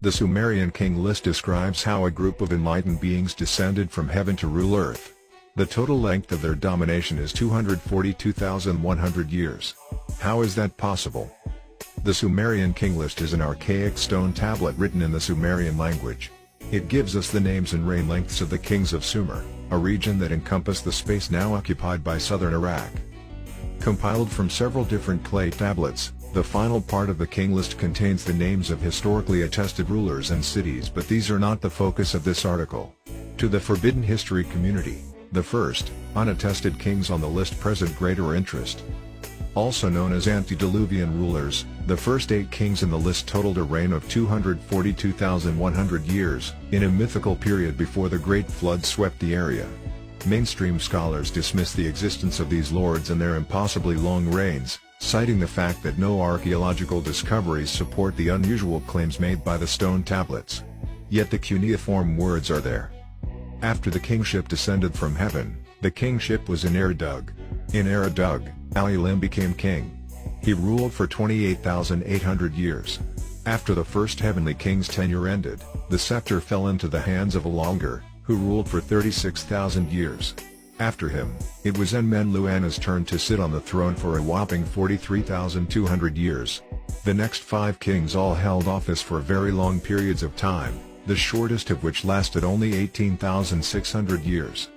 The Sumerian King List describes how a group of enlightened beings descended from heaven to rule Earth. The total length of their domination is 242,100 years. How is that possible? The Sumerian King List is an archaic stone tablet written in the Sumerian language. It gives us the names and reign lengths of the kings of Sumer, a region that encompassed the space now occupied by southern Iraq. Compiled from several different clay tablets, the final part of the King List contains the names of historically attested rulers and cities, but these are not the focus of this article. To the Forbidden History community, the first, unattested kings on the list present greater interest. Also known as antediluvian rulers, the first 8 kings in the list totaled a reign of 242,100 years, in a mythical period before the Great Flood swept the area. Mainstream scholars dismiss the existence of these lords and their impossibly long reigns, citing the fact that no archaeological discoveries support the unusual claims made by the stone tablets. Yet the cuneiform words are there. After the kingship descended from heaven, the kingship was in Eridug. In Eridug, Al-Ilim became king. He ruled for 28,800 years. After the first heavenly king's tenure ended, the scepter fell into the hands of Alongar, who ruled for 36,000 years. After him, it was Enmenluana's turn to sit on the throne for a whopping 43,200 years. The next 5 kings all held office for very long periods of time, the shortest of which lasted only 18,600 years.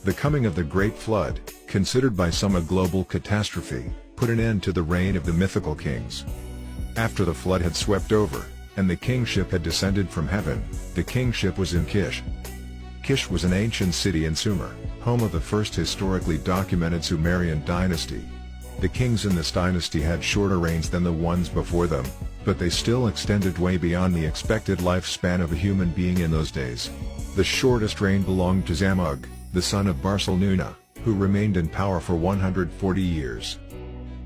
The coming of the Great Flood, considered by some a global catastrophe, put an end to the reign of the mythical kings. After the flood had swept over, and the kingship had descended from heaven, the kingship was in Kish. Kish was an ancient city in Sumer, home of the first historically documented Sumerian dynasty. The kings in this dynasty had shorter reigns than the ones before them, but they still extended way beyond the expected lifespan of a human being in those days. The shortest reign belonged to Zamug, the son of Barcelnuna, who remained in power for 140 years.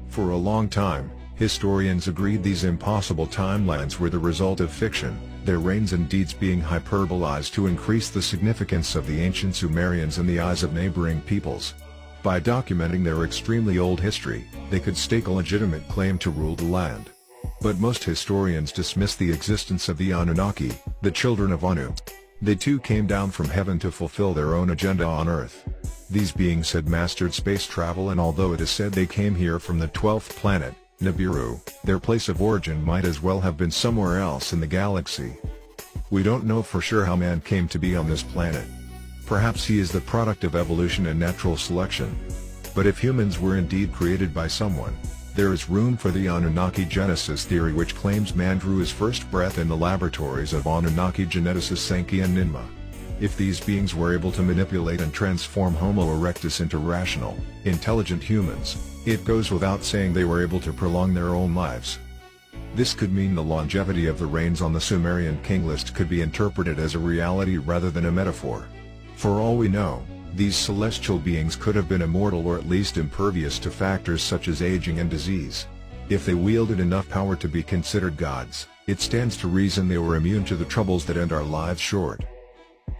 For a long time, historians agreed these impossible timelines were the result of fiction, their reigns and deeds being hyperbolized to increase the significance of the ancient Sumerians in the eyes of neighboring peoples. By documenting their extremely old history, they could stake a legitimate claim to rule the land. But most historians dismiss the existence of the Anunnaki, the children of Anu. They too came down from heaven to fulfill their own agenda on Earth. These beings had mastered space travel, and although it is said they came here from the 12th planet, Nibiru, their place of origin might as well have been somewhere else in the galaxy. We don't know for sure how man came to be on this planet. Perhaps he is the product of evolution and natural selection. But if humans were indeed created by someone, there is room for the Anunnaki genesis theory, which claims man drew his first breath in the laboratories of Anunnaki geneticists Sankey and Ninmah. If these beings were able to manipulate and transform Homo erectus into rational, intelligent humans, it goes without saying they were able to prolong their own lives. This could mean the longevity of the reigns on the Sumerian King List could be interpreted as a reality rather than a metaphor. For all we know, these celestial beings could have been immortal, or at least impervious to factors such as aging and disease. If they wielded enough power to be considered gods, it stands to reason they were immune to the troubles that end our lives short.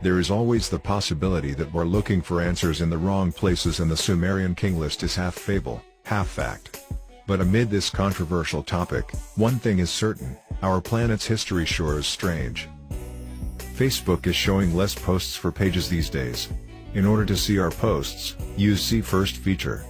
There is always the possibility that we're looking for answers in the wrong places, and the Sumerian King List is half fable, half fact. But amid this controversial topic, one thing is certain: our planet's history sure is strange. Facebook is showing less posts for pages these days. In order to see our posts, use See First feature.